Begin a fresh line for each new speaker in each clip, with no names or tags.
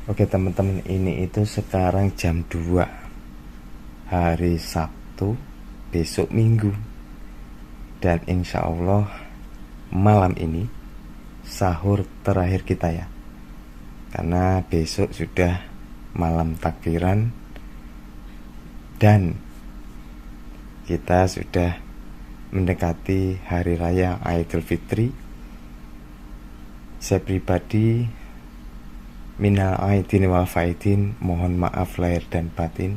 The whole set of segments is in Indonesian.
Oke teman-teman, ini itu sekarang jam 2 hari Sabtu, besok Minggu. Dan insya Allah malam ini sahur terakhir kita ya. Karena besok sudah malam takbiran dan kita sudah mendekati hari raya Idul Fitri. Saya pribadi minal aidin wal faidin, mohon maaf lahir dan batin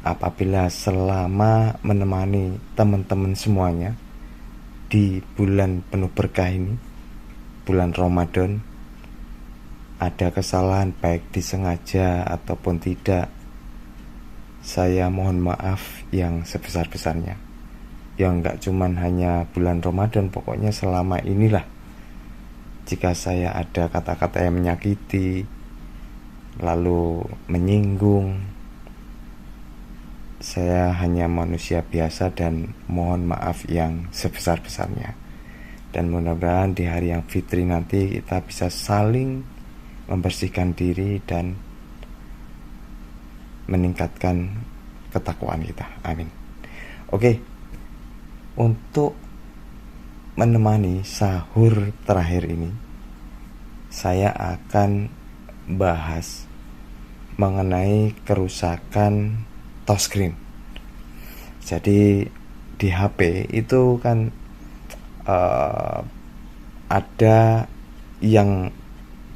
apabila selama menemani teman-teman semuanya di bulan penuh berkah ini, bulan Ramadan, ada kesalahan baik disengaja ataupun tidak. Saya mohon maaf yang sebesar-besarnya. Yang enggak cuman hanya bulan Ramadan, pokoknya selama inilah. Jika saya ada kata-kata yang menyakiti, lalu menyinggung, saya hanya manusia biasa dan mohon maaf yang sebesar-besarnya. Dan mudah-mudahan di hari yang fitri nanti kita bisa saling membersihkan diri dan meningkatkan ketakwaan kita. Amin. Oke, untuk menemani sahur terakhir ini, saya akan bahas mengenai kerusakan touchscreen. Jadi di HP itu kan ada yang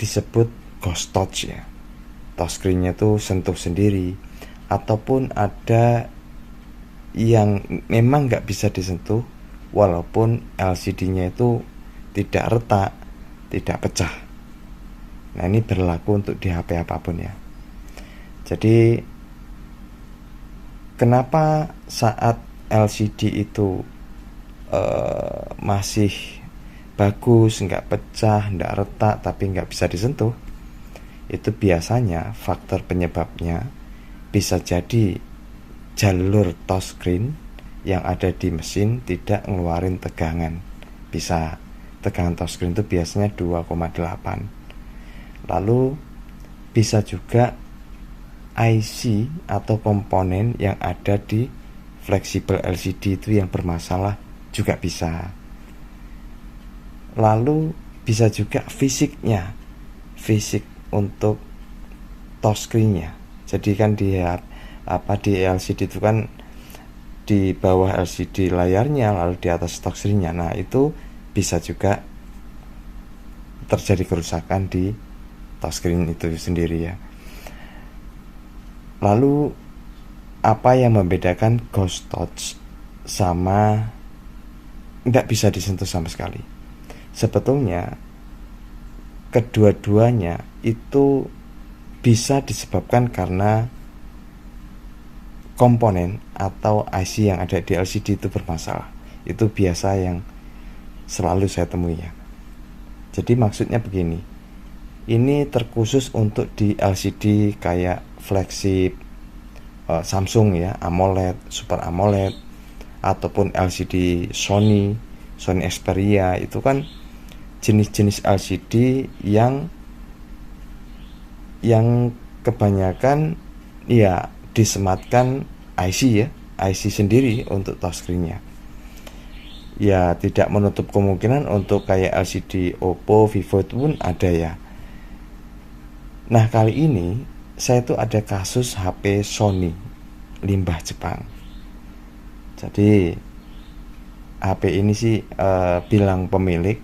disebut ghost touch ya. Touchscreen-nya itu sentuh sendiri, ataupun ada yang memang nggak bisa disentuh walaupun LCD-nya itu tidak retak, tidak pecah. Nah, ini berlaku untuk di HP apapun ya. Jadi kenapa saat LCD itu masih bagus, nggak pecah, nggak retak, tapi nggak bisa disentuh? Itu biasanya faktor penyebabnya bisa jadi jalur touchscreen yang ada di mesin tidak ngeluarin tegangan. Bisa tegangan touchscreen itu biasanya 2,8. Lalu bisa juga IC atau komponen yang ada di fleksibel LCD itu yang bermasalah juga bisa. Lalu bisa juga fisiknya, fisik untuk touchscreen-nya. Jadi kan di LCD itu kan di bawah LCD layarnya, lalu di atas touchscreen-nya. Nah, itu bisa juga terjadi kerusakan di touchscreen itu sendiri ya. Lalu apa yang membedakan ghost touch sama nggak bisa disentuh sama sekali? Sebetulnya kedua-duanya itu bisa disebabkan karena komponen atau IC yang ada di LCD itu bermasalah. Itu biasa yang selalu saya temui ya. Jadi maksudnya begini, ini terkhusus untuk di LCD kayak flagship Samsung ya, AMOLED, Super AMOLED, ataupun LCD Sony Xperia. Itu kan jenis-jenis LCD yang kebanyakan ya disematkan IC ya, IC sendiri untuk touchscreen-nya. Ya, tidak menutup kemungkinan untuk kayak LCD Oppo, Vivo itu pun ada ya. Nah, kali ini saya tuh ada kasus HP Sony limbah Jepang. Jadi HP ini sih bilang pemilik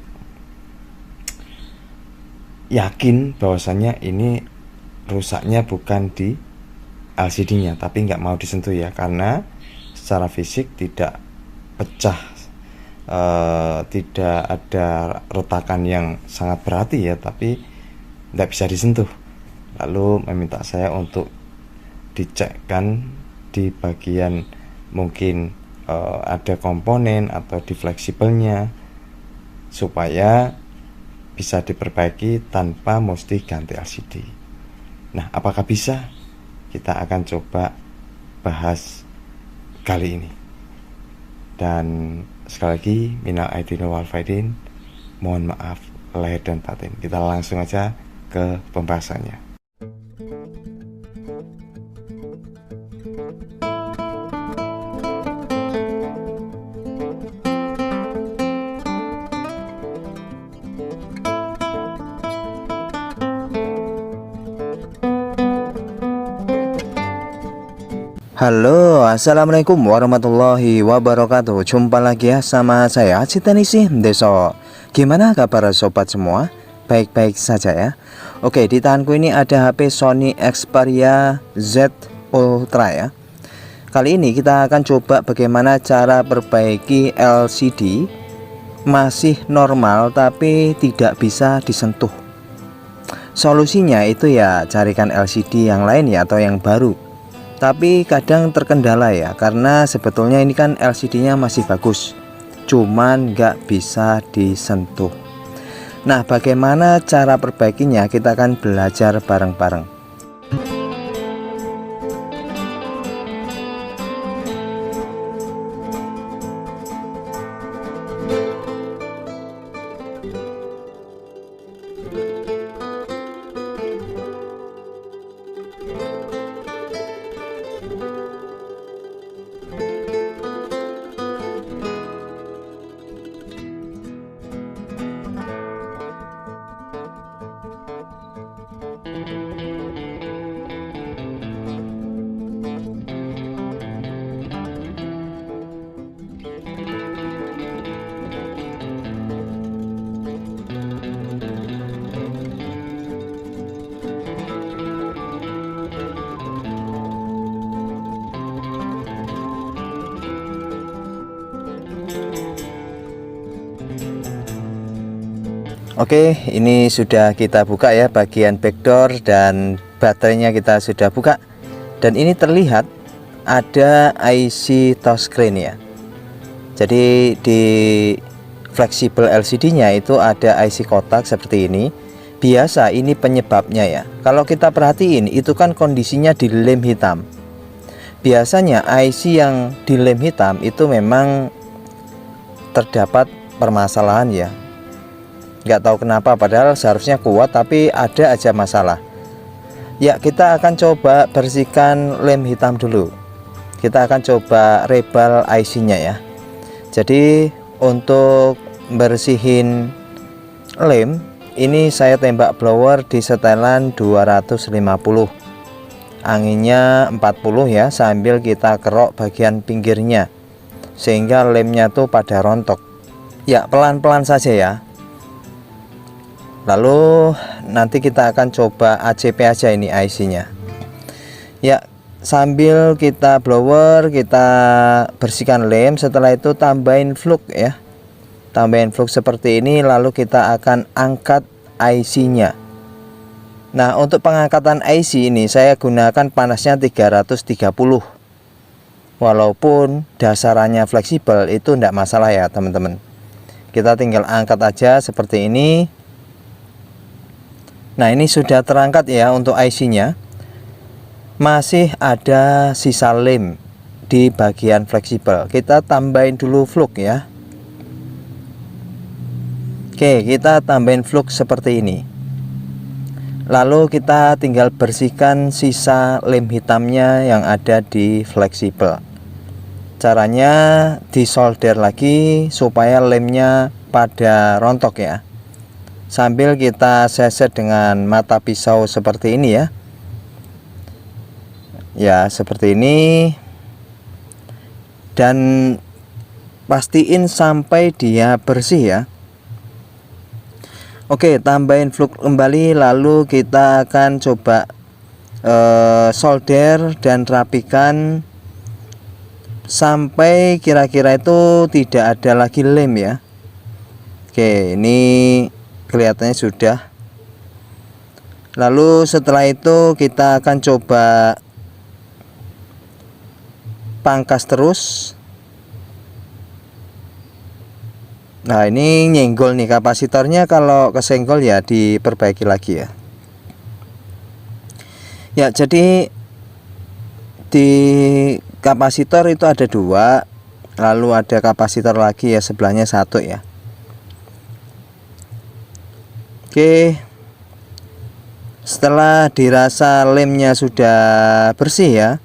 yakin bahwasannya ini rusaknya bukan di LCD-nya, tapi nggak mau disentuh ya, karena secara fisik tidak pecah, tidak ada retakan yang sangat berarti ya, tapi nggak bisa disentuh. Lalu meminta saya untuk dicekkan di bagian mungkin ada komponen atau di fleksibelnya supaya bisa diperbaiki tanpa mesti ganti LCD. Nah, apakah bisa? Kita akan coba bahas kali ini. Dan sekali lagi, minal aidin wal faidin, mohon maaf lahir dan batin. Kita langsung aja ke pembahasannya.
Halo, assalamualaikum warahmatullahi wabarakatuh. Jumpa lagi ya sama saya Citanisi Deso. Gimana kabar sobat semua? Baik-baik saja ya. Oke, di tanganku ini ada HP Sony Xperia Z Ultra ya. Kali ini kita akan coba bagaimana cara perbaiki LCD masih normal tapi tidak bisa disentuh. Solusinya itu ya carikan LCD yang lain ya, atau yang baru. Tapi kadang terkendala ya, karena sebetulnya ini kan LCD-nya masih bagus, cuman nggak bisa disentuh. Nah, bagaimana cara perbaikinya? Kita akan belajar bareng-bareng. Oke, ini sudah kita buka ya bagian backdoor, dan baterainya kita sudah buka. Dan ini terlihat ada IC touchscreen ya. Jadi di fleksibel LCD-nya itu ada IC kotak seperti ini. Biasa ini penyebabnya ya. Kalau kita perhatiin itu kan kondisinya di lem hitam. Biasanya IC yang di lem hitam itu memang terdapat permasalahan ya. Nggak tahu kenapa, padahal seharusnya kuat tapi ada aja masalah ya. Kita akan coba bersihkan lem hitam dulu. Kita akan coba rebal IC nya ya. Jadi untuk bersihin lem ini saya tembak blower di setelan 250, anginnya 40 ya, sambil kita kerok bagian pinggirnya sehingga lemnya tuh pada rontok ya, pelan-pelan saja ya. Lalu nanti kita akan coba ACP aja ini IC-nya. Ya, sambil kita blower, kita bersihkan lem. Setelah itu tambahin flux ya. Tambahin flux seperti ini, lalu kita akan angkat IC-nya. Nah, untuk pengangkatan IC ini saya gunakan panasnya 330. Walaupun dasarannya fleksibel itu tidak masalah ya, teman-teman. Kita tinggal angkat aja seperti ini. Nah, ini sudah terangkat ya untuk IC-nya. Masih ada sisa lem di bagian fleksibel. Kita tambahin dulu flux ya. Oke, kita tambahin flux seperti ini. Lalu kita tinggal bersihkan sisa lem hitamnya yang ada di fleksibel. Caranya disolder lagi supaya lemnya pada rontok ya. Sambil kita seset dengan mata pisau seperti ini ya. Ya, seperti ini. Dan pastiin sampai dia bersih ya. Oke, tambahin flux kembali, lalu kita akan coba solder dan rapikan sampai kira-kira itu tidak ada lagi lem ya. Oke, ini kelihatannya sudah. Lalu setelah itu kita akan coba pangkas terus. Nah, ini nyenggol nih kapasitornya, kalau kesenggol ya diperbaiki lagi ya. Ya, jadi di kapasitor itu ada 2, lalu ada kapasitor lagi ya, sebelahnya 1 ya. Oke, Setelah dirasa lemnya sudah bersih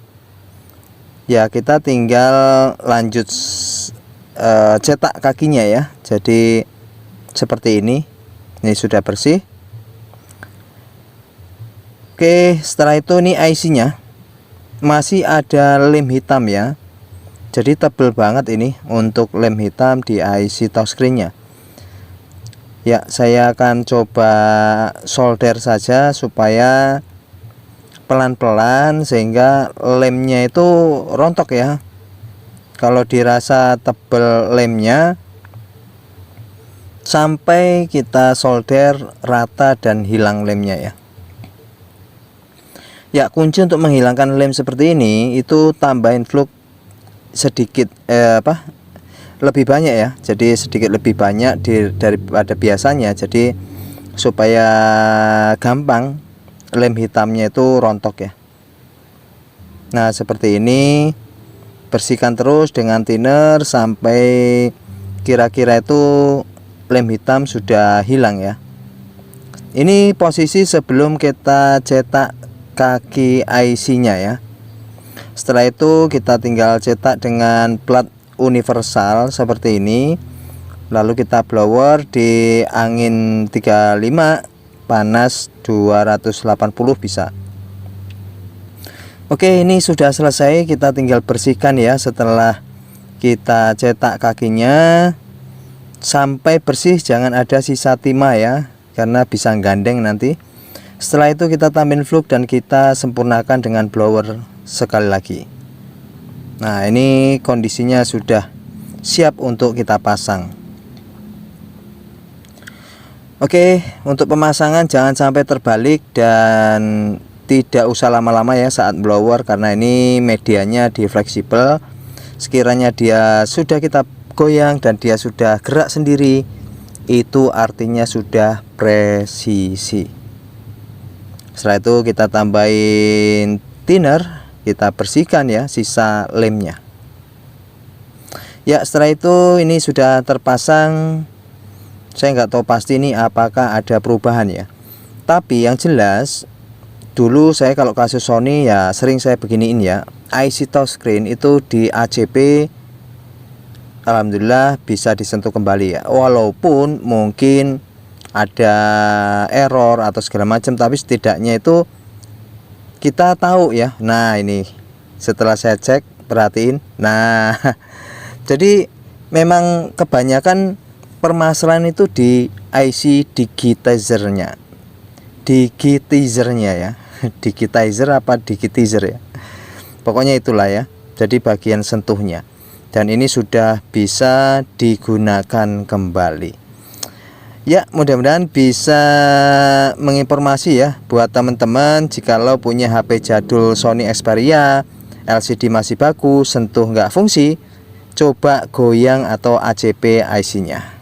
ya kita tinggal lanjut cetak kakinya ya. Jadi seperti ini sudah bersih. Oke, setelah itu ini IC-nya masih ada lem hitam ya. Jadi tebel banget ini untuk lem hitam di IC touchscreen-nya. Ya, saya akan coba solder saja supaya pelan-pelan sehingga lemnya itu rontok ya. Kalau dirasa tebel lemnya, sampai kita solder rata dan hilang lemnya ya. Ya, kunci untuk menghilangkan lem seperti ini itu tambahin flux sedikit lebih banyak ya. Jadi sedikit lebih banyak daripada biasanya. Jadi supaya gampang lem hitamnya itu rontok ya. Nah, seperti ini. Bersihkan terus dengan thinner sampai kira-kira itu lem hitam sudah hilang ya. Ini posisi sebelum kita cetak kaki IC-nya ya. Setelah itu kita tinggal cetak dengan plat universal seperti ini. Lalu kita blower di angin 35, panas 280 bisa. Oke, ini sudah selesai. Kita tinggal bersihkan ya. Setelah kita cetak kakinya sampai bersih, jangan ada sisa timah ya, karena bisa gandeng nanti. Setelah itu kita tambahin flux dan kita sempurnakan dengan blower sekali lagi. Nah, ini kondisinya sudah siap untuk kita pasang. Oke, untuk pemasangan jangan sampai terbalik dan tidak usah lama-lama ya saat blower, karena ini medianya di fleksibel. Sekiranya dia sudah kita goyang dan dia sudah gerak sendiri, itu artinya sudah presisi. Setelah itu kita tambahin thinner, kita bersihkan ya sisa lemnya. Ya, setelah itu ini sudah terpasang. Saya nggak tahu pasti ini apakah ada perubahan ya. Tapi yang jelas dulu saya kalau kasus Sony ya sering saya beginiin ya. IC touchscreen itu di ACP alhamdulillah bisa disentuh kembali ya. Walaupun mungkin ada error atau segala macam, tapi setidaknya itu kita tahu ya. Nah, ini setelah saya cek, perhatiin. Nah, jadi memang kebanyakan permasalahan itu di IC digitizer-nya. Digitizer-nya ya. Digitizer apa digitizer ya. Pokoknya itulah ya. Jadi bagian sentuhnya. Dan ini sudah bisa digunakan kembali. Ya, mudah-mudahan bisa menginformasi ya buat teman-teman jikalau punya HP jadul Sony Xperia, LCD masih bagus, sentuh nggak fungsi, coba goyang atau ACP IC-nya.